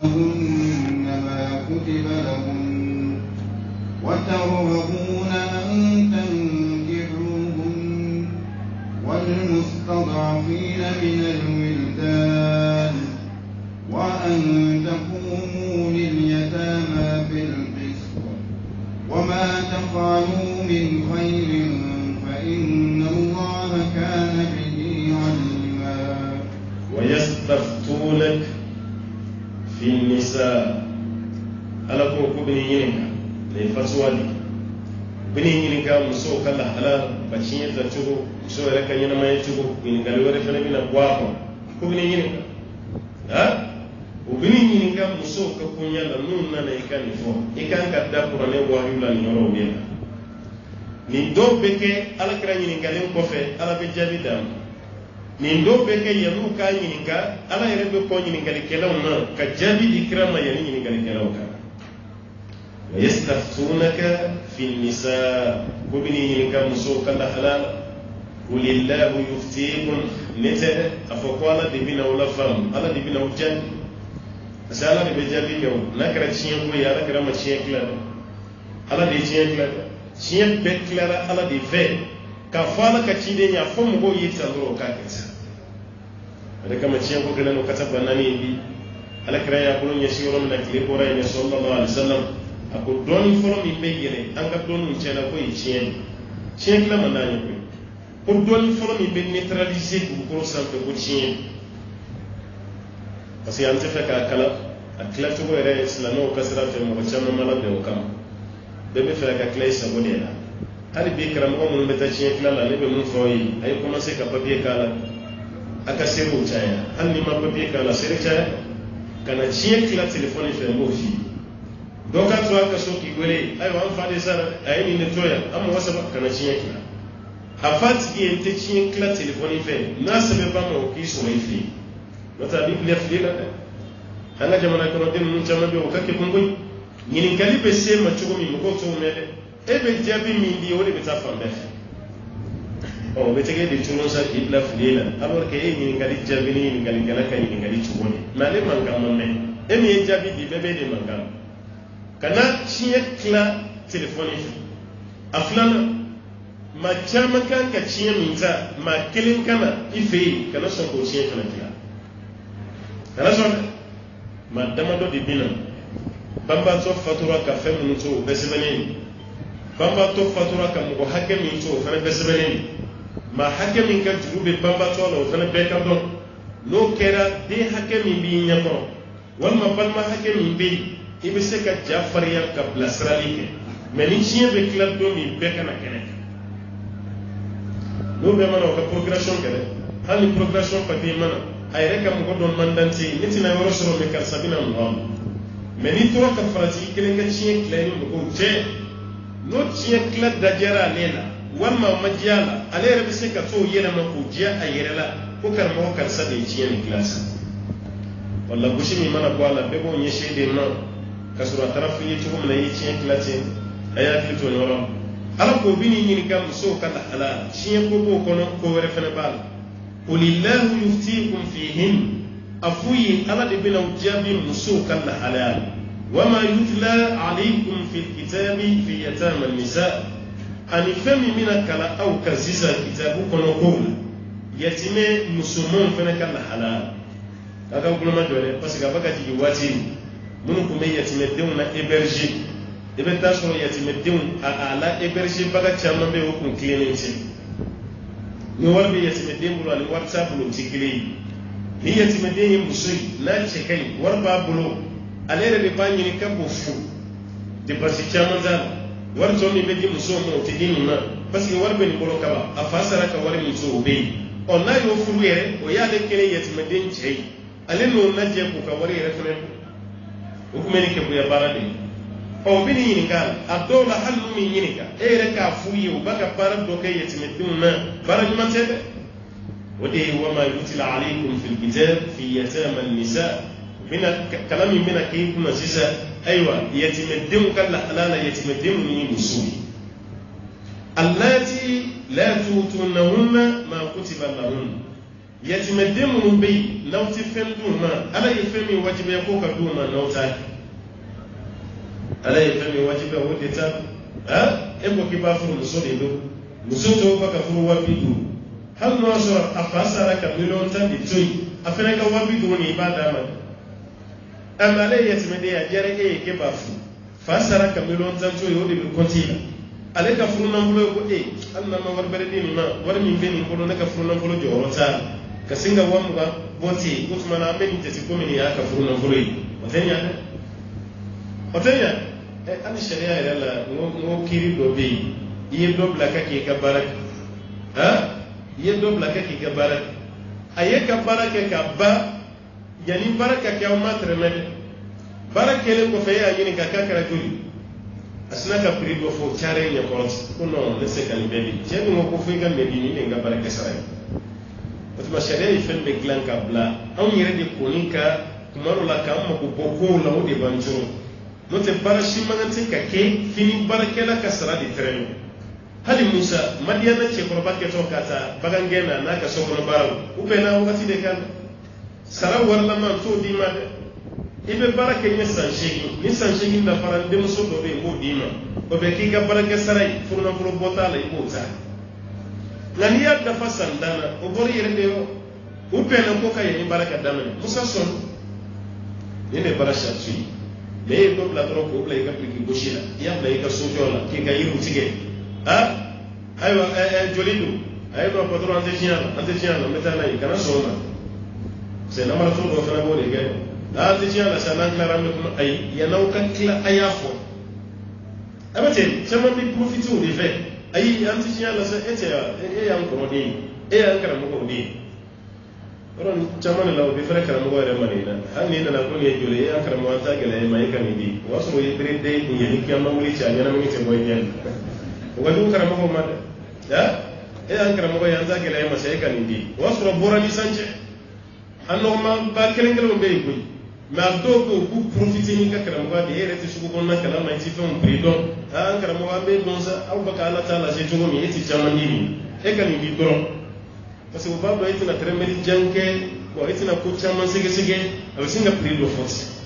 لهن ما كتب لهن وترغبون أن تنكحوهن والمستضعفين من الولدان وأن تقوموا لليتامى بالقسط وما تفعلوا من خير فإن الله كان به عليما. ويستفتونك في النساء ألكم كبني ينكا لفتوالي بني ينكا مسو كلا حلال بچين تشوفو مسو لك ينما يشوفو من قالوا رفنا بنا بواقو كبني ينكا ها وبني ينكا مسو كبنيا لنون نانا يكان يفو يكان كدا قرانه وحيولا نيورو بينا ni do beke ala kra yininga len ko fe ala be jabi dam ni do beke yanu ka yininga ala yere be ko yininga le kelaw na ka jabi ikrama yani yininga le kelaw ka yastaftunaka fi nisa kubini yininga muso kala halal qulillahu yuftikum nete afokwala de bina wala fam ala de bina ujan asala de be jabi yo nakra chien ko ya nakra ma chien kla ala de chien kla chien beklara ala de ve ka fala ka chinde nya fomu go yita ndoro ka kesa ada kama chien ko gelen ko tabba nani bi ala kra ya kulo nya shiro na kile ko ray ne sallallahu alaihi wasallam ako don folo mi beyele anga don mu chela ko chien kla manani ko don folo mi be neutraliser ko sampe ko chien parce que ante fa ka kala akla to ko re islamo kasra fe mo chama mala de o kam bebe fera ka clay sabone la ali be kram ko mun beta chien kala la lebe mun foyi ay commencer ka papier kala aka seru chaya hal ni ma papier kala seru chaya kana chien kala téléphone fe mo fi doka to aka so ki gole ay wan fa de sara ay ni netoya am wasa kana chien kala afat ki ente chien kala téléphone fe na sabe ba mo ki so mai fi nota bible fi la hanga jamana ko den mun chama be o kake kungoy ñinin kali be se ma chugo mi ko to mede e be jabi mi ndi woni be ta fambe o be tege di chugo sa ibla fulila alors que e ñinin kali jabi ni ñinin kali kala kay ñinin kali chugo ni na le manga mamme e mi jabi di bebe de manga kana chiye kla telephone aflana ma chama kan ka chiye minta ma kelin kana ife kana so ko chiye kana kana so ma dama do di binan bamba to fatura ka fem mun to besebeni bamba to fatura ka mo hakem min to fana besebeni ma hakem min ka jurube bamba to no fana be ka don no kera de hakem min bi nyako wal ma bal ma hakem min bi ibe se ka jafar ya ka blasrali ke meni chien be club do mi be kana kene no be mana ka progression kene hali progression pa bi mana ay rek am ko don mandanti nitina woro soro me kal sabina Allah mais ni to ka farati kelen ka chien clani ko je no chien clat da jera lela wamma majala ale rabi se ka to yena ma ko je ayere la ko kar mo kar sa de chien class walla bushi mi mana ko ala be bo nye shede no kasura tarafu yi to na yi chien class aya fi to no ala ko bini ni kam so kala halal chien ko bo kono ko were fene bal qulillahu yuftikum fihim afuyi ala de bina ujabi musuka la halal wama yutla alaykum fil kitabi fi yatama an-nisa ani fami mina kala au kaziza kitabu kono ko yatime musumon fana kala halal aka ko ma jore parce que baka ti wati mun ko me yatime deuna héberger ebe taso yatime deun ala héberger baka chama be ko clinique ni warbe yatime dembulo ali whatsapp lo tikili ni yatime de musui na chekai warba bulo alere de banyi ni kabo fu de basi chamanza warto mi beji muso mo tidini na parce que warbe ni bolo kaba afasara ka warbe muso obe on na yo fu yere o ya de kele yatime de chei ale no na je ko ka wari refere o ko meni ke bu ya barade o bini ni ngal adola halu mi yinika ere ka fu yi o baka bara do ke yatime dunna barani matebe ودي وما يتلى عليكم في الكتاب في يتامى النساء من كلام من كيف نسيسا أيوة يتمدم كلا حلالا يتمدم من نسوي اللاتي لا توتونهن ما كتب لهن yatimede mun be nawti fenduma ala ye femi wajibe ko ka duma nawta ala ye femi wajibe o deta e ko kiba furu muso de do muso to ba ka furu wabidu hal no so afasara ka million tan di toy afena ka wabidu ni ibada ma amale yatimede ya jere e ke ba fu fasara ka million tan toy o de bi kontila ale ka furu nan bulo ko anna ma warbere ni ma war min be ni ko na ka furu nan bulo jorota kasinga wamuga boti usmana ameni tesi komini ya ka furu nan bulo otenya ani sharia ila la ngo kiri do be iye do blaka ke ka barak iye do blaka ke ka barak aye ka baraka ka ba yani baraka ke o matremede barakele ko fe ya yini ka kakara juli asna ka pri do fo chare nya ko no ne se kan bebi jebi ngo ko fe ga medini ne nga baraka saray otuma sharia ifen be glan ka bla on yere de konika kumaro la ka mo ko boko la o de banjuro note barashi magante ka ke fini barakela ka sara di treno hali musa madiana che ko bakke to kata bagangena na ka so ko baraw ubena wakati de kan sara warla man to di ma ibe barake ni sanjegi da faran de muso do be mo di ma o be ki ga barake sarai furna furo botala ibota ngani ya da fasan dana o bori yere de ubena ko ka ni baraka dana musa son ni de barasha tui mais do la trop ko play ka pliki boshira ya play ka sojola ki ka yiru tige aywa jolidu aywa patron antesiana metana kana soma c'est na mara to do fana bo de ge antesiana sana clara me kuma ay ya nauka kila ayafo abate sama bi profiter au effet ay antesiana sa ya ko di ya kara mo ko di ron chamane law bi fere kara mo gore manina hanni na ko ne jole ya kara mo anta gele mai kan di waso ye brinde ko ye ni kiyama muri cha nyana mi te boy nyen ko gadu kara mo ma ya an kara mo ya anta gele ma sai kan di waso bora ni sanje hanno ma ba kelengelo be ko ma do ko ku profiter ni ka kara mo ga de rete su ko na kala mai ti fon pridon an kara mo be donsa au baka Allah taala je jogo mi eti chamani ni e kan di doro parce que baba eti na tremeli janke ko eti na ko chama sege abasinga prido force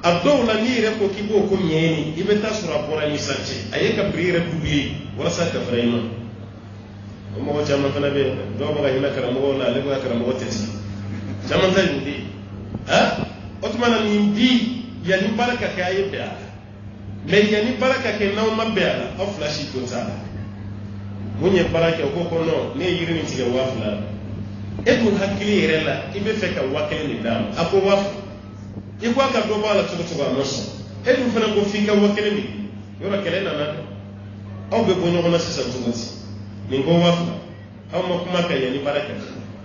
abdo la ni re ko kibo ko nyeni ibe ta sura pora ni sache ayeka pri republi wala sa ka frema mo ko chama fana be do ba ga hina kara mo la le ba kara mo teti chama ta ndi otmana ni ndi ya ni baraka ka yeba me ya ni baraka ke na ma be ala of flash ko ta munye baraka ko no ne yiri ni tiga wafla ebu hakili yerela ibe feka wakele ni dam ako waf iko aka do bala to amoso ebu fana ko fika wakele ni yora kele na au be bonyo na sisa tumuti ni ngo wafla au makuma ka yani baraka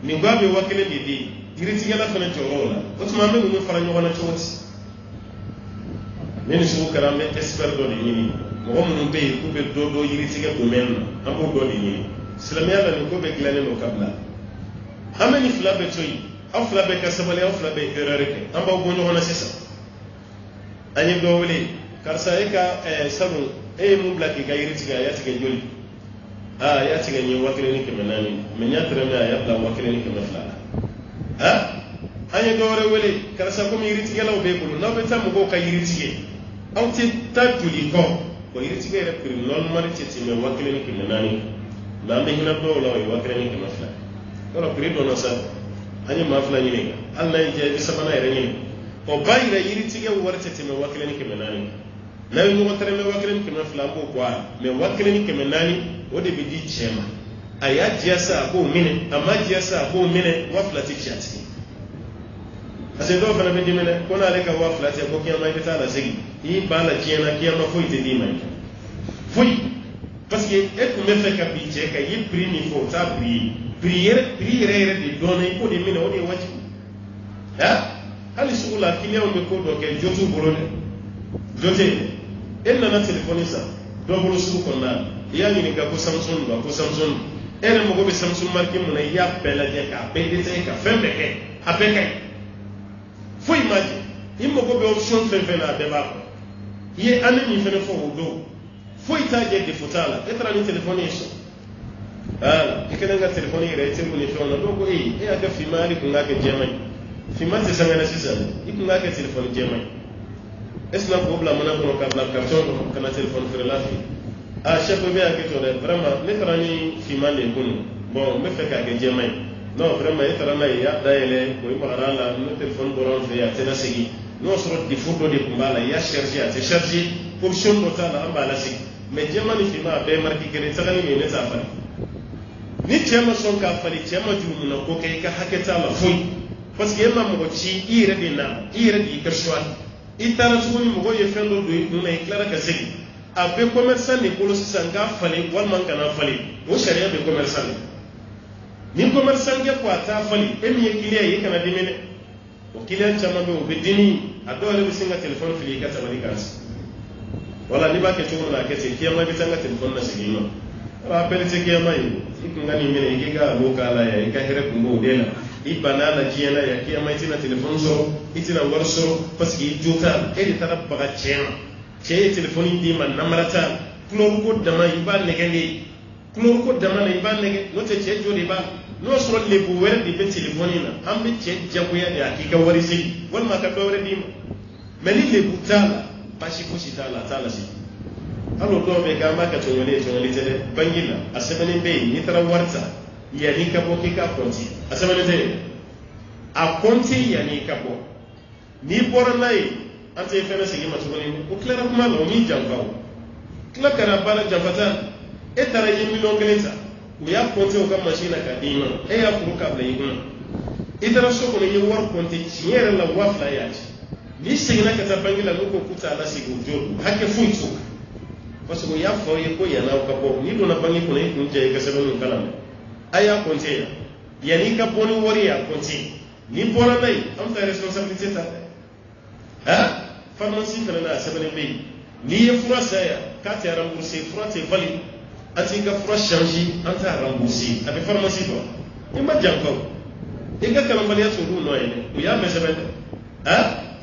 ni ngo be wakele di yiri tiga la fana jorola otuma me no fara nyona choti neni su karambe expert do ni mo mo be ko be do yiri tiga do men ambo do ni islamia la ko be glane no kabla ameni flabe toy aw flabe ka sabale aw flabe erareke ambo bo no na sisa ani do wele karsa eka sabu mu blaki ga yiri tiga ya tiga joli ya tiga ni wakile ni kemenani menya treme ya bla wakile ni kemefla ani do re wele karsa ko mi yiri tiga law be ko no be tam ko ka yiri tiga aw ti tajuli ko yiri tige re pri non mari teti me wakile ni kemenani lambe hina do law wakile ni kemefla ko pri do no sa ani mafla ni ne Allah je bi sabana re ni o bayira yiri tige war teti me wakile ni kemenani na yi mo tere me wakile ni kemefla mo kwa me wakile ni kemenani o de bi di chema aya jiasa ko mine ama jiasa ko mine wafla ti chati ase do fana be dimene ko na le ka wafla ti ko kiyama ita la segi yi bala kiyana kiyama fo ite di mai foi parce que et ko me fe ka bi je ka yi pri ni fo ta prière de donner ko de mine o de waji hali sugula kiliya o be ko do ke jotu bolone jote en na telephone sa do bolo su ko na ya ni ga ko Samsung ene mo go be Samsung marque mo na ya bela je ka be de te ka fembe ke apeke foi maji immo go be option fembe na be ba ye ane ni fene fo do foi ta je de futala etra ni telephone eso ikenanga telefoni ire tembu ni fona dogo aga fimali kunga ke jemai fimati sangana sisa ikunga ke telefoni jemai esna probla mana ko ka bla karton kana telefoni fere lafi chef be ake to vraiment ne tarani fimali kunu bon me fe ka ke jemai non vraiment etarana ya daele ko imara la no telefoni boron fe ya tena sigi no soro di foto de kumbala ya charger te charger option totale amba la sigi mais jemani fima be marki kene tagani ne ta ni cema son ka fali cema jumu na ko kai ka haketa la foi parce que yamma mo ci ire dina ire di ka shwa itara su ni mo ye fendo do na iklara ka segi abe commerçant ni ko san ka fali wal man kana fali o sharia be commerçant ni commerçant ge ko ata fali emi ye kiliya ye kana dimene o kiliya chama be o be dini adore be singa telephone fili ka tabali kas wala ni ba ke tumu na ke te kiyama be tanga telephone na segi no rappel te kiyama yi ikungani mene ikiga lokala ya ikahira kumbo dela ibanana jiena ya kiyama itina telefon so itina warso parce que jota edi tarabba chema che telefoni di man namarata klor ko dama iba negende klor ko dama na iba nege no te che jodi ba no so le bu were di be telefoni na ambe che jabuya ya kika warisi wal ma ka do were di meli le butala pashi kushi tala si allo do be ga maka to woni tede bangila asabani be ni tara warta ya ni kabo ki ka konti asabani tede a konti ya ni kabo ni bornai ante fena sigi ma tubani o clara kuma lo ni jambaw clara kana bala jambata e tara yi million geleta o ya konti o ka machine ka dima e ya kuru ka blai guna idara so ko ni war konti chiere la wafla ya ni sigina ka ta bangila no ko kuta la sigi jodu hakke fuitu parce que ya fo ye ko yana ka bo ni do na bangi ko ne kun je ka sebe kalam aya konte ya ni ka boni wori ya konte ni bora dai am ta responsabilité ta pharmacie fana na sebe ne be ni ye fura saya ka ta rembourser fura te vali ati ka fura changer an ta rembourser avec pharmacie do ni ma janko e ka kalam bali ya so do no ye o ya me sebe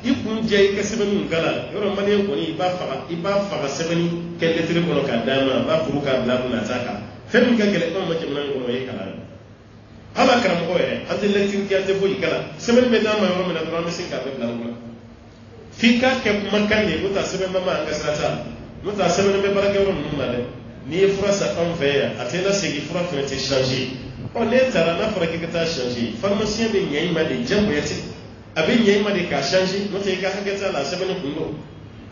ikun je ka sebeni ngala yoro mane ko ni ba faga sebeni kelle tire ko ka dama ba furu ka bla na taka fem ka gele on ma jemna ko ye kala ala karam ko ye ante lecture ki ante boy kala sebeni be dama yoro mena dama sin ka be bla ngula fika ke makkan ne muta sebeni mama anga sata muta sebeni be baraka yoro mun na de ni fura sa on veya atela segi fura ko te changer on ne tara na fura ki ta changer pharmacien be nyai ma de jambo yati abin yayi ma de ka changer no te ka hagata la sebeni kundo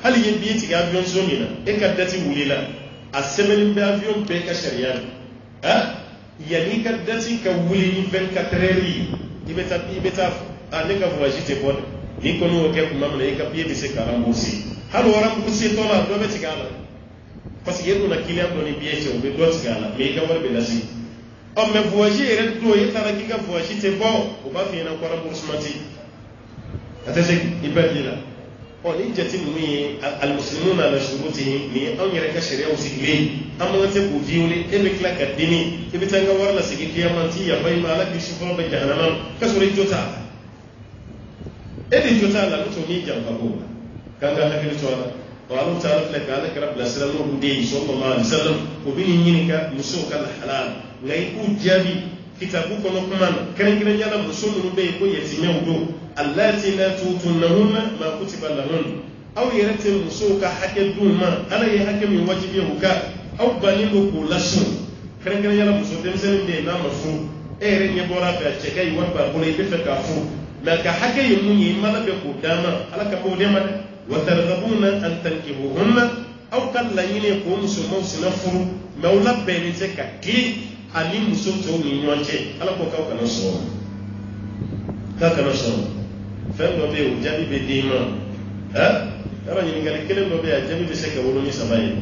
hali yin biye ti avion so mina e ka dati wulila a sebeni be avion be ka sharia yani ka dati ka wuli ni 24 heures ibeta a ne ka voyage te bon ni ko no ke kuma na e ka biye be se ka rembourser halo rembourser to la do be ti gala parce que yedo na client do ni biye te o be do ti gala me ka war be lasi o me voyage re do ye tara ki ka voyage te bon o ba fi na ko remboursement أتسك يبدلنا أولي جتين مي المسلمون على شروطهم مي أو يركا شريعة وسجلين أما أنت بوديولي إبك لك الديني إبتانغ ورلا سجل كيامانتي يبين مالك بشفاء بجهنم كسوري جوتا إدي جوتا لا نتوني جنبه كان قال لك الجوتا قالوا تعرف لك قال لك رب السلام ودي صلى الله عليه وسلم وبين ينك مسوك الحلال غيكو جابي kitabu kono kumana kene kene nyala musulu be ko yetime wudo allati la tutunhunna ma kutiba lahun aw yarati musuka hakke duma ala ya hakke min wajibi huka aw balilu kulasu kene kene nyala musu dem sen be na mafu ere nye bora be chekay waba bole be feka fu ma ka hakke yumu yi mala be ko dama ala ka bo dema wa targhabuna an tankihuhunna aw kan la yine ko musu mawsina furu mawla be ni cheka ki ali muso to ni nyonche ala ko ka kana so fem do be o jabi be dima ara ni ngali kelen do be a jabi be seka wolo ni sabai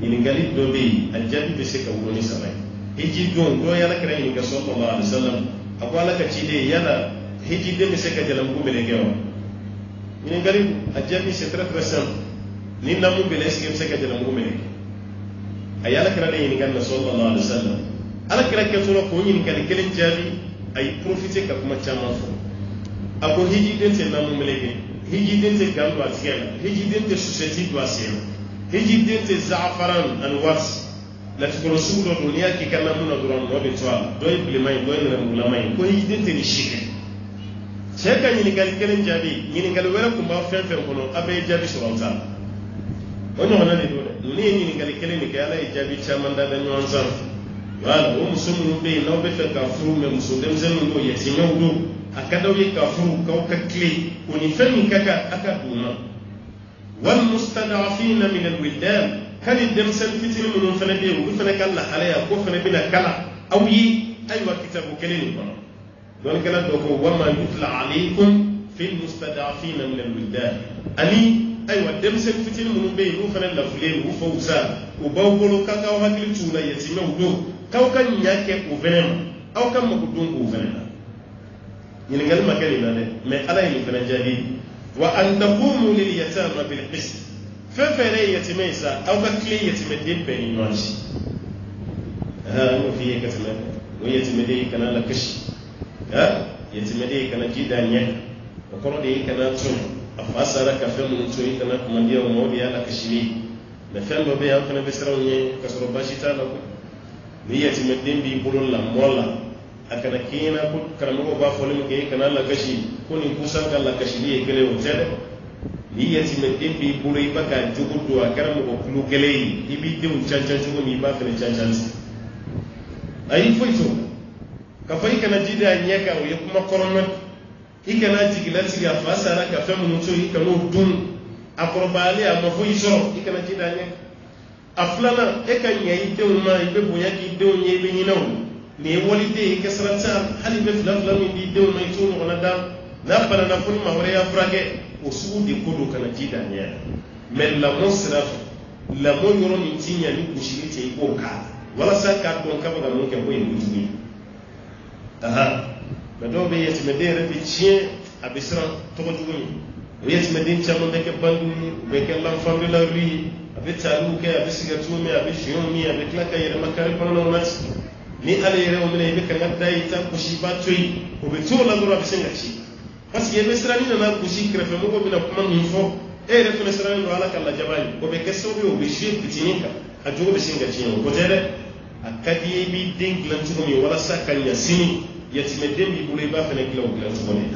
ni ngali do be a jabi be seka wolo ni sabai hiji do yala kare ni ga sallallahu alaihi wasallam akwala ka ci de yala hiji de be seka jalam ko be le gewa ni ngali a jabi c'est très très simple ni namu be le seka jalam ko be le ayala kira ni ngal sallallahu alaihi wasallam ala kira ke sura ko ni ngal kelen jabi ay profiter ka kuma chama fo ako hiji den te namu meleke hiji den te gambo asiela hiji den te society do asiela hiji den te za'faran and was la tukolo sugo dunia ki kana muna duran no be twa do ibli mai do ina mula mai ko yidinte ni shike cheka ni gal kelen jabi ni gal wera ko ba fen fen kono abe jabi surata ono wana ni do ni gal kelen ni kala jabi chamanda da nyon zam wala o musumu be no be fe ka furu me musudem zenu do yetime do akada wi ka furu ka ka kli oni fami kaka aka duma wal mustad'afina min al wildan kan dem sen fitin mun fana be bu fana kala halaya ko fana bina kala aw yi ay wa kitabu keleni kono don kala do ko wama yutla alaykum fil mustad'afina min al wildan ani ay wa dem sen fitin mun be bu fana la fule bu fawza o bawbolo kaka o hakili tula yetime do kaw kan nyake o venema aw kan mako dungu venema ni ngal makani na de mais ala yi fana jadi wa an taqumu lil yatama bil qist fefere yatime sa aw ka kle yatime de be ni nochi no fiye ka tama o yatime de kana la kashi yatime de kana jida nya ko de kana tun afasara ka fe mun to kana kuma dia mo dia la kashi me fe do be ya kana be saraw nye ka soro bashita la ko ni yatime de bi bulul la mola akana kina ko karamo ba fole ke kana la kashi ko ni kusan kan la kashi ni kele o tede ni yati me dembi buri baka jugudu akaramo ko kulu kele ibi dem chancha jugo ni ba fele chancha ayi foito ka fay kana jida nyaka o yakuma korona ikana jigila tiga fasara ka femu nto ikano dun akorobali amafo isoro ikana jida nyaka aflana ekanya ide uma ibe bonya ki de onye be nyinawo ni walide kasrata hali be flan min di de mai tunu wala da na bana na funi ma wala ya frage o su di kodo kana jida nya men la musraf la mo yoro ni tinya ni kushiri te ko ka wala sa ka don ka ba mo ke ko yin mutuni aha ba do be yeti me de rabi chien abisra to ko dugumi yeti me din chamo de ke bandu be ke lan fambe la ri abe talu ke abe sigatume abe shiomi abe klaka yere makare kono no mati ni ale yere o mele be kan dai ta kushi batoi o be to la dura be sengachi parce que be srani na kushi krefe mo ko bina kuma min fo e re to srani do ala kala jabali o be kesso be o be shi bitininka a jogo be sengachi o ko tere akadi bi ding lan tugo mi wala sakanya sini yatime dembi bule ba fene kila o lan tugo ni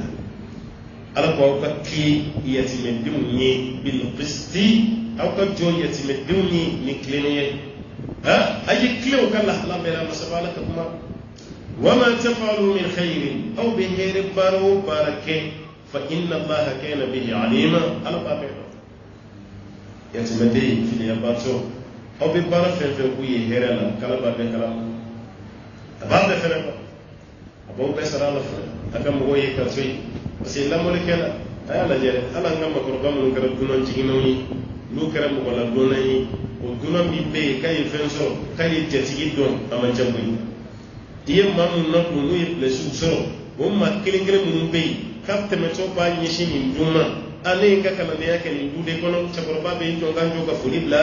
ala ko ka ki yatime dum ni bil qisti aw ka jo yatime dum ni klene أي كلو كلا حلا بلا مسبالة كما وما تفعلوا من خير أو بخير بارو باركه فإن الله كان به عليما على بابه يتمدي في الياباتو أو ببارا فين كوي هيرلا كلا بابه كلا بابه فين أبو بسر الله فين أكمل ويه كتوي بس إلا ملكنا ألا جل ألا نعم كربام نكرب دون جينوني نكرب ولا دوني o dunan bi be kay fenso kay tetigi don amanjambo diye mamu natu no ye plesu so o ma kelengele mun be kapte meto ba nyishi ni duma ane ka kala de yake ni dude kono chakoroba be to ganjo ka fulibla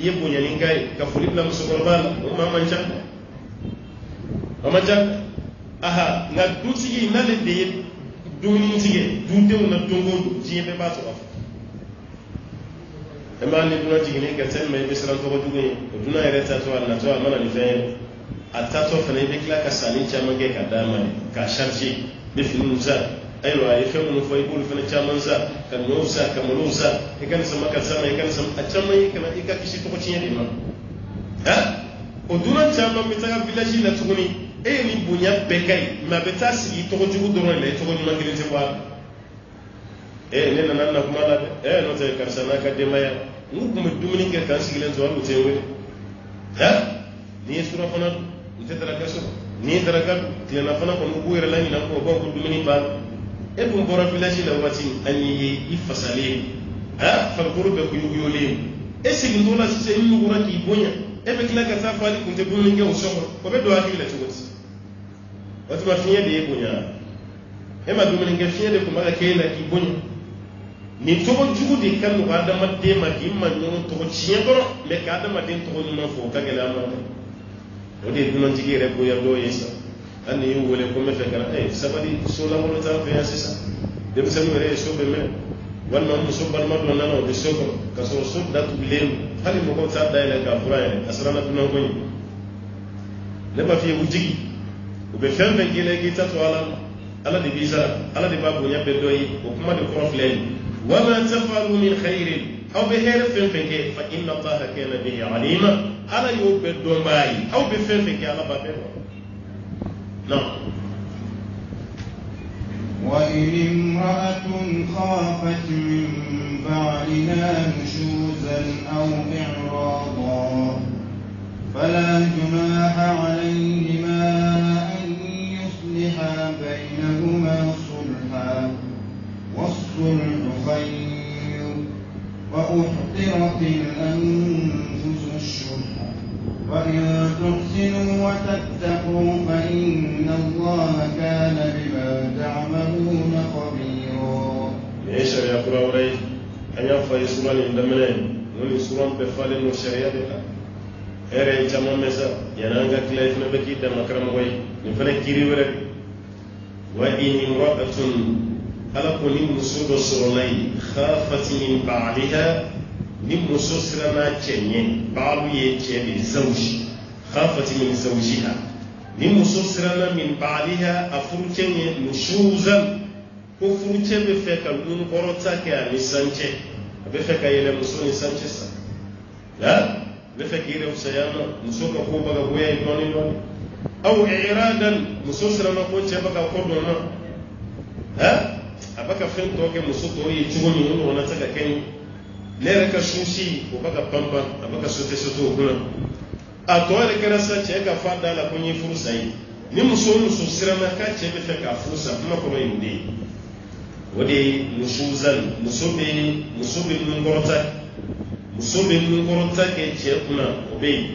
ye bonya ni kay ka fulibla musokoroba o ma manja amanja aha na dutigi na le de dumi tige dude na tongo jiye be ba to ema ni duna jigini ka sen me be sran to ko dugi duna ere ta to na to mana ni fe atato fene be kla ka sani chama ge ka dama ka charger be finu za ayro ay fe mun fo ibul fene chama za ka no za ka mo za e kan sama ka sama e kan sama achama e kan ika kishi to ko chinya ma ha o duna chama mi ta village la tuguni e ni bunya be kai ma be ta si to ko jugu do le to ko ni mangile te wa ne na na kuma la no te karsana ka de maya ngu kuma dumuni ke kan sigilen to walu te wele ha ni sura fana te dara kaso ni dara ka tena fana ko ngu yere la ni na ko ko dumuni ba e bum bora village la wati ani yi fasale ha fa ko be ko yugo yole e sigin do la se ni ngura ki bonya e be kila ka ta fali kun te dumuni nge o so ko be do akile to wati wati ma fiye de bonya e ma dumuni nge fiye de ko ma ke la ki bonya ni togo jugu di kan no adama de ma di ma no to chiye ko le ka adama de to no ma fo ka gela ma o de dun jigi re ko ya do yesa ani yu wole ko me fe kana sabadi so la mo ta fe asisa de mo sami re so be me wal ma so bal ma no no de so ko ka so da tu bilem hali mo ko ta da ila ka fura asrana tuna ko leba fi wujigi ube fen fen gele gi tatu ala de bizara ala de babu nya be doyi o kuma de proflen wa ma tafalu min khairin aw be here fen fen ke fa inna allaha kana bihi alima ala yo be do mbayi aw be fen fen ke ala ba be no وإن امرأة خافت من بعلها نشوزا أو إعراضا فلا جناح عليهما أن يصلحا بينهما صلحا والصلح خير وأحضرت الأنفس الشح وإن تحسنوا وتتقوا فإن الله كان بما تعملون خبيرا. يا شريعة قرآن أن يفعل سورة الدمنين نولي سورة بفعل الشريعة ere chama mesa yananga clay na baki da makram way ni fana kiri wala wa in imra'atun ala kulli musudo suronai khafat min ba'liha ni mususra na chenye babu ye cheni zawji khafat min zawjiha ni mususra na min ba'liha afuru chenye nushuzan ko furu chebe feka nun korota ke ani sanche be feka yele musuni sanche sa la بفكير وسيانا نسوك أخوبك أبويا يدوني دوني أو إعرادا مسوسر ما قلت يبقى أخوبنا ها أبقى فين توكي مسوك وي يجوني يقولوا ونتاك كيني ليرك شوشي وبقى بامبا أبقى سوتي سوتو هنا أتوالي كراسا تيكا فادا لكوني فرصة ni muso sirama ka ce be feka fusa kuma kuma yindi wadi nusuzan musobe ngorota musobe ngorota ke ce kuna obey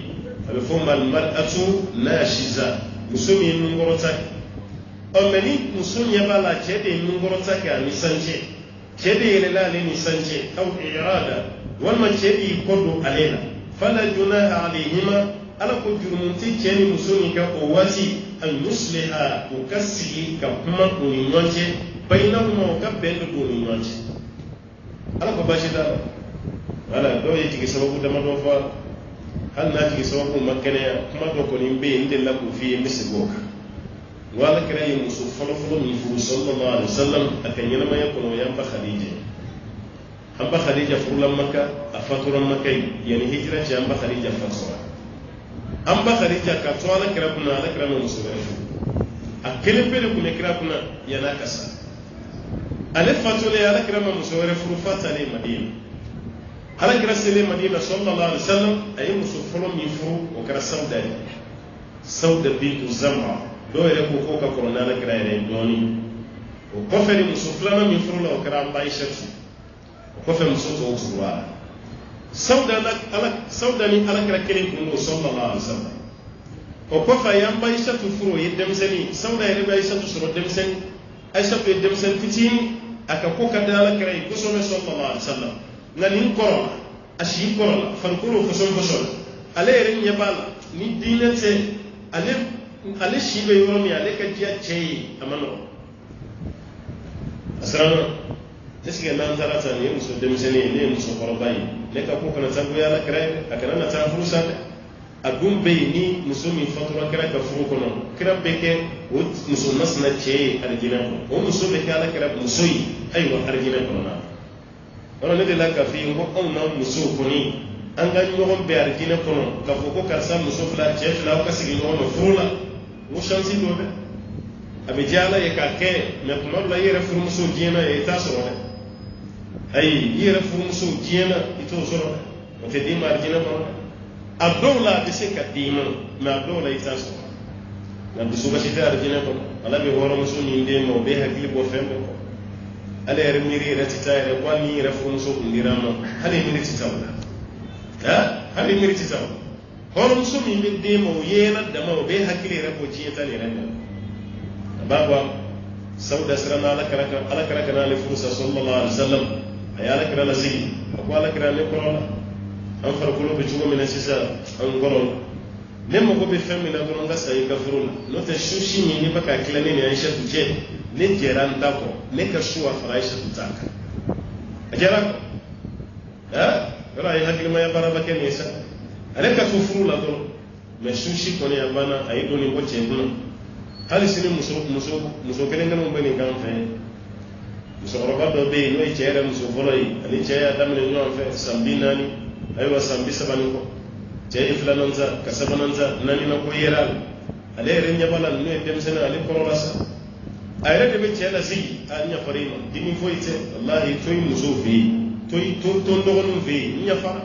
abe fomba mar'atu nashiza musobe ngorota o meni musonya bala ce de ngorota ke ani sanje ce de yela le ni sanje au irada wal man ce bi kodo alela fala junaha alayhima ala ko jurmunti ce ni musoni ka o wati an yusliha ukasi ka kuma kuni nyonche bainahuma ka bendo kuni nyonche ala ko bashida wala do yi tigi sababu dama do fa hal na tigi sababu makene kuma do ko nimbe inde la ko fi misigoka wala kira yi musu folo ni fu sallallahu alaihi wasallam akan yana ma yakono yamba khadija furulan makka afaturan makka yani hijra ci yamba khadija fatura amba khadija ka to ala kira kuna ala kira musu refu akele pele kuna kira kuna yana kasa ale fatule ala kira musu refu fatale madina ala kira sele madina sallallahu alaihi wasallam ay musu folo mi fu o kira sauda bintu zamra do ere ko ka korona ala kira ere doni o ko fere musu flama mi fu la o kira amba ishatu o ko fere musu to tuwa sauda ni ala kira kelen kundo sallallahu alaihi wasallam o ko fa yamba ishatu furo yedem seni sauda ere ba ishatu suro dem seni ishatu yedem sen fitini aka ko ka dala kira ko so me sallallahu alaihi wasallam ngani ko ashi ko fankuro ko so ale ere nyabala ni dinete ale shibe yoromi ale ka jiya chei amano asrama tesiga nan tarata ne muso dem seni ne muso korobai le ka ko kana tabu ya la kira akana na ta furusa agum be ni muso mi fatura kira ka furu kono kira beke o muso nasna che arjina ko o muso be kala kira muso yi aywa arjina ko na wala ne de la ka fi ngo on na muso ko ni anga nyogon be arjina ko no ka fo ko karsa muso fla che fla ka sigi no furula mo shansi do be abe jala ye ka ke me kuma la yere furu muso jina e ta so ne ay yere furu muso jina ito so o te di marjina ko abdola be se ka dima na abdola ita so na bisu ba sita arjina ko ala be horo muso ni inde mo be hakili bo fembe ko ala yere miri retita yere kwani yere furu muso ndirama hali miri titawla hali miri titawla horo muso mi be demo yena dama be hakili yere ko jiyata ne renda babwa sauda sirana ala karaka na le furusa sallallahu alaihi wasallam ayala kira la zigi ko ala kira le korona an farkulo be jugo mena sisa an goron ne mo ko be femmi na goron gasa yi gafuruna no te shushi ni baka klane ne Aisha tuje ne jeran dako ne ka shuwa Aisha tutaka ajara wala yi hakili ma ya baraba ken yesa ale ka fufuru la do mais sushi kɔni a banna a ye dɔɔni bɔ cɛ kunna hali sini muso kelen kelen bɛ nin kan fɛ musokɔrɔba dɔ bɛ yen n'o ye cɛ yɛrɛ muso fɔlɔ ye ani cɛ y'a daminɛ ɲɔgɔn fɛ san 40 ayiwa san 30 kɔ cɛ ye filanan sa ka sabanan sa naaninan ko yera ale yɛrɛ ɲɛ b'a la n'o ye denmisɛnnin ale kɔrɔla sa a yɛrɛ de bɛ cɛ lasigi a ɲafari ma dimi foyi tɛ walahi to i muso fɛ yen to n dɔgɔninw fɛ yen n ɲafara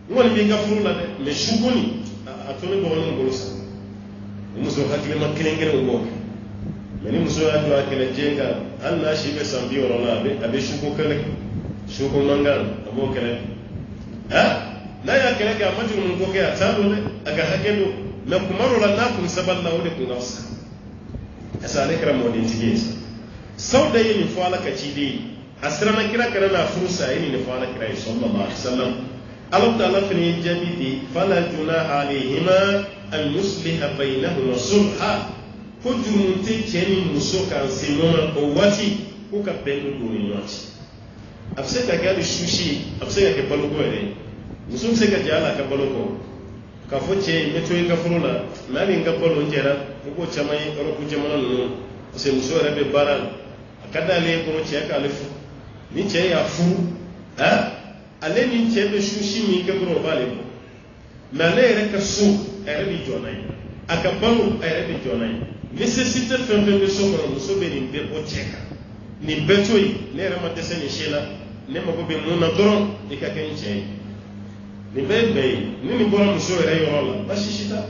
n kɔni b'i ka furu la dɛ mais su kɔni a to ne dɔgɔninw bolo sa muso hakilima kelen kelen b'o kɛ mais ni muso y'a jɔ a kɛlɛjɛ kan hali n'a si bɛ san 60 la a bɛ suko kɛlɛ suko mankan a b'o kɛlɛ n'a y'a kɛlɛ kɛ a ma jurumu ko kɛ a t'a dɔn dɛ a ka hakɛ don mais kuma dɔ la n'a kun sabali la o de kun ka fisa ɛsɛ ale kɛra mɔdentigi ye Sawuda ye nin fɔ ala ka ciden ye a siranna kira kɛra n'a furu sa a ye nin fɔ ala kira ye sallallahu alaihi wasallam Allah ta'ala fana ye jaabi di fala junaha alayhima an yusliha baynahuma sulha ko jurumu tɛ cɛ ni muso kan se ɲɔgɔn ma o waati ko ka bɛn don ni ɲɔgɔn cɛ a bɛ se ka kɛ hali susi ye a bɛ se ka kɛ baloko yɛrɛ ye muso bɛ se ka jɛ hali a ka balo kɔ k'a fɔ cɛ ye n bɛ to i ka furu la n'a ni n ka balo n jɛra i b'o caman ye Europe jamana ninnu parce que muso yɛrɛ bɛ baara la a ka d'ale ye kɔnɔ cɛ k'ale furu ni cɛ y'a furu ale ni cɛ bɛ susi min kɛ dɔrɔn o b'ale bɔ mais ale yɛrɛ ka so a yɛrɛ bɛ jɔ n'a ye a ka balo a yɛrɛ bɛ jɔ n'a ye nécessité fɛn fɛn bɛ so kɔnɔ muso bɛ nin bɛɛ bɔ cɛ kan nin bɛɛ to yen ne yɛrɛ ma dɛsɛ nin si la ne mago bɛ mun na dɔrɔn i ka kɛ n cɛ ye nin bɛɛ ye bɛɛ ye ni nin bɔra muso yɛrɛ yɔrɔ la basi si t'a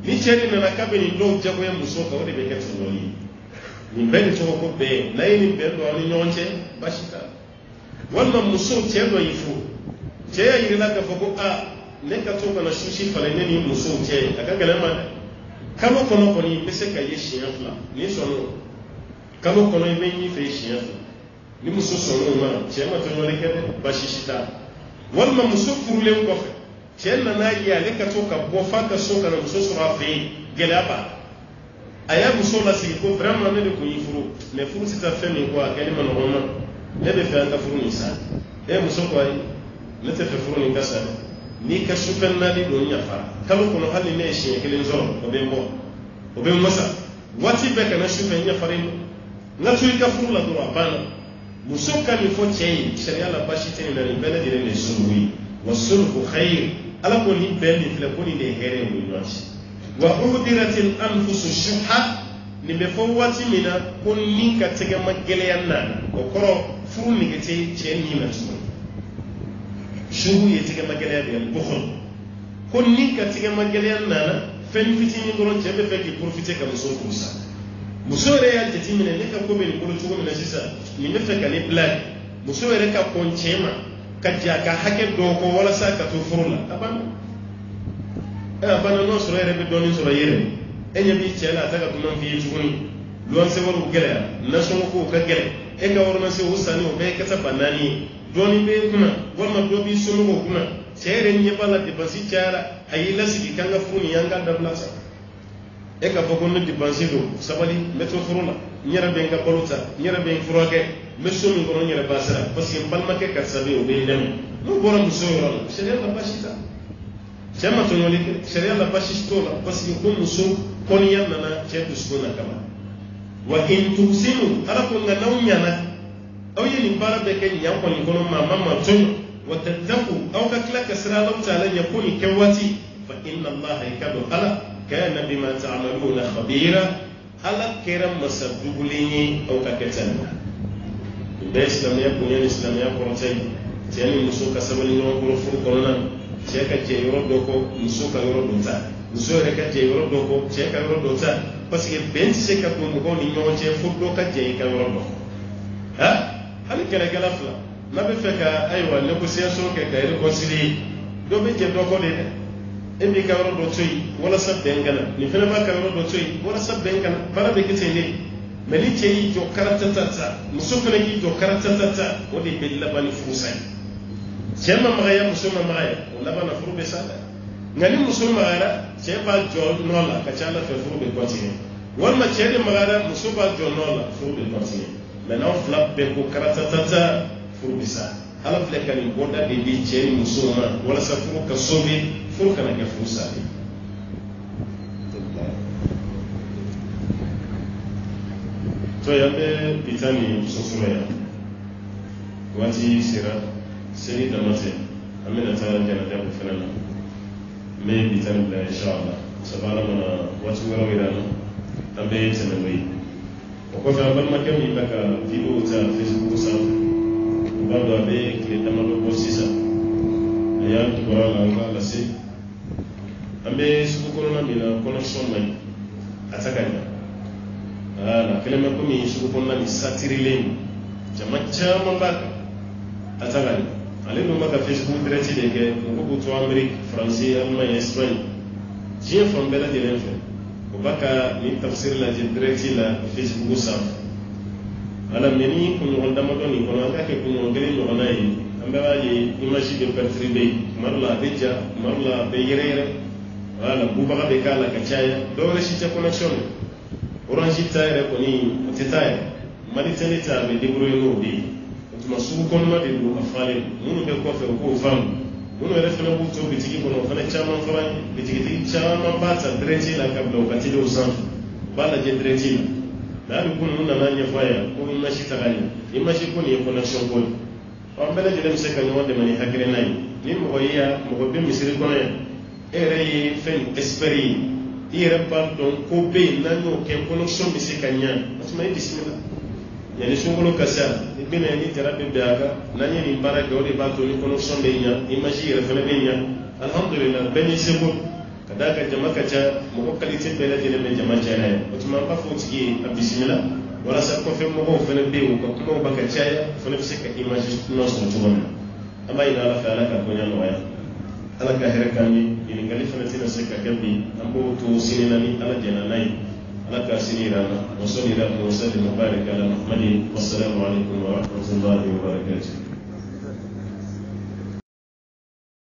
ni cɛ ni nana k'a bɛ nin dɔw jagoya muso kan o de bɛ kɛ tɔɲɔli ye nin bɛɛ de tɔgɔ ko bɛn n'a ye nin bɛn don aw ni ɲɔgɔn cɛ basi t'a walima muso cɛ dɔ y'i furu cɛ y'a yirila k'a fɔ ko ne ka to kana susi falen ne ni muso cɛ a ka gɛlɛn ma dɛ kalo kɔnɔ kɔni i bɛ se ka ye siɲɛ 2 ni sɔnn'o kalo kɔnɔ i bɛ ɲi fɛ siɲɛ 2 ni muso sɔnn'o ma cɛ ma tɔɲɔli kɛ dɛ basi si t'a walima muso furulen kɔfɛ cɛ nana ye ale ka to ka bɔ f'a ka so kana muso sɔrɔ a fɛ yen gɛlɛya b'a la a y'a muso lasigi ko vraiment ne de kun y'i furu mais furu tɛ taa fɛn min kɔ a kɛli ma nɔgɔn ma ne bɛ fɛ an ka furu nin sa muso ko ayi ne tɛ fɛ furu nin ka sa dɛ n'i ka sufɛ 4 don yafara kalo kɔnɔ hali ne ye siɲɛ 1 sɔrɔ o bɛ n bɔ o bɛ n wasa waati bɛɛ kana sufɛ n yafara n ka to i ka furu la dɔrɔn a banna muso ka nin fɔ cɛ ye sariya la basi tɛ nin na nin bɛɛ lajɛlen de ye sulhu ye wa sulhu khayr ala ko nin bɛn nin filɛ ko nin de ye hɛrɛ ye o ni ɲɔgɔn cɛ wa uhdiratil anfusu shuhha nin bɛ fɔ waati min na ko ni ka tɛgɛ ma gɛlɛya nana o kɔrɔ furu nege tɛ cɛ ni na tuguni shuhu ye tɛgɛ ma gɛlɛya de ye bukhl ko ni ka tɛgɛ ma gɛlɛya nana fɛn fitinin dɔrɔn cɛ bɛ fɛ k'i profiter ka muso furu sa muso yɛrɛ y'a jateminɛ ne ka ko bɛ nin bolo cogo min na sisan nin bɛ fɛ ka ne bila muso yɛrɛ ka kɔn cɛ ma ka jɛ a ka hakɛ dɔw kɔ walasa ka to furu la a banna a banna n'o sɔrɔ yɛrɛ bɛ dɔɔnin sɔrɔ yɛrɛ e ɲɛ b'i cɛ la a tɛ ka dunan f'i ye tuguni luwanse wariw gɛlɛya nasɔngɔ kow ka gɛlɛn e ka ordonnance o sanni o bɛɛ ye kasa ba 4 ye dɔɔnin bɛ e kunna walima dɔ b'i somɔgɔw kunna cɛ yɛrɛ ɲɛ b'a la dépense cayara a y'i lasigi k'an ka furu nin y'an ka dabila sa e ka fɔ ko ne dépense don sabali n bɛ to furu la n yɛrɛ bɛ n ka balo ta n yɛrɛ bɛ n furakɛ n bɛ so min kɔnɔ n yɛrɛ b'a sara parce que n balimakɛ karisa bɛ yen o bɛ n dɛmɛ n'o bɔra muso yɔrɔ la sariya la basi t'a cɛ ma tɔɲɔli kɛ sariya la basi t'o la parce que ko muso kɔniya nana cɛ dusukun na kama wa in tuhsinu ala ko nka n'aw ɲana aw ye nin baara bɛɛ kɛ ɲan kɔni kɔnɔ maa ma tɔɲɔ wa tattaku aw ka tila ka siran Alahu ta'ala ɲɛ ko nin kɛ waati fa inna allaha i ka dɔn ala kana bima ta'maluna khabira ala kɛra masa dugulen ye aw ka kɛta na nin bɛɛ ye silamɛya bonya ni silamɛya kɔrɔta ye cɛ ni muso ka sabali ɲɔgɔn kɔrɔ furu kɔnɔna na cɛ ka jɛ yɔrɔ dɔ kɔ muso ka yɔrɔ dɔ ta muso yɛrɛ ka jɛ yɔrɔ dɔ kɔ cɛ ka yɔrɔ dɔ ta parce que bɛn tɛ se ka don mɔgɔw ni ɲɔgɔn cɛ fo dɔ ka jɛ i ka yɔrɔ dɔ hali kɛlɛkɛla fila n'a bɛ fɛ ka ayiwa négociation kɛ ka réconcilier dɔ bɛ jɛ dɔ kɔ de dɛ e b'i ka yɔrɔ dɔ to yen walasa bɛn kana nin fana b'a ka yɔrɔ dɔ to yen walasa bɛn kana baara bɛ kɛ ten de mais ni cɛ y'i jɔ karatatata muso fana k'i jɔ karatatata o de bɛ laban ni furusa ye cɛ ma magaya muso ma magaya o laban na furu bɛ sa dɛ nka ni muso magayara cɛ b'a jɔ nɔ la ka ca ala fɛ furu bɛ continuer walima cɛ de magayara muso b'a jɔ nɔ la furu bɛ continuer mais n'aw fila bɛɛ ko karatatata furu bɛ sa ala filɛ ka nin bɔda de di cɛ ni muso ma walasa furu ka sauver furu kana kɛ furu sa ye to ya be bitani sosumaya wati sira seni damate amina ta jana da ku fanana me bitani la inshallah sabala mana wati wara wirana tambe temewi ko fa ban makam ni baka video ta Facebook sa bado abe kile tamalo ko sisa ya to wala ngala si ambe suku kono na mina connection mai atakanya ala kelema kumi suku kono na misatirile jama chama baka atakanya ale no maka Facebook direct de ke ko to Amerique France Allemagne Espagne jien from bela de l'enfer ko baka ni tafsir la direct la Facebook sa ala meni ko no ndama doni ko no ka ke ko no gele no nayi ambe waji image de perturber marla beja marla beyere wala bubaka be kala kachaya dole shi ta connection orange tire ko ni tetaye mali tenita be debrouiller no bi tuma su kon ma de do afale munu be ko fe ko fam munu re fena bu to bitigi ko no fana chama fara bitigi chama bata dreti la kablo katilo san bala je dreti la lu kun na nanya faya ko ni mashi tagali ni mashi ko ni connection ko on bele je dem se kan wonde mani hakre nay ni mo ya mo be misiri ko ya ere fen esperi ire pardon ko be nanyo ke connection bi se kanya asma bismillah yani sungolo kasa ibina ni terabe biaga nanye ni baraka ode bato ni connection be nya imagi ire fele be nya alhamdulillah beni sebo kadaka jamaka cha mo qualité be la jele be jama cha na otuma ba fo tigi bismillah wala sa ko fe mo ko fele be ko ko baka cha fele be se ka imagi no so tuma amma ina ala fa ala ka ko nya no ya ala ka here kanni ni ngali fana tina se ka gambi ambo to sinani ala jana nay ala ka sinirana wa sallallahu wa sallam mubarak ala muhammadin wassalamu alaikum wa rahmatullahi wa barakatuh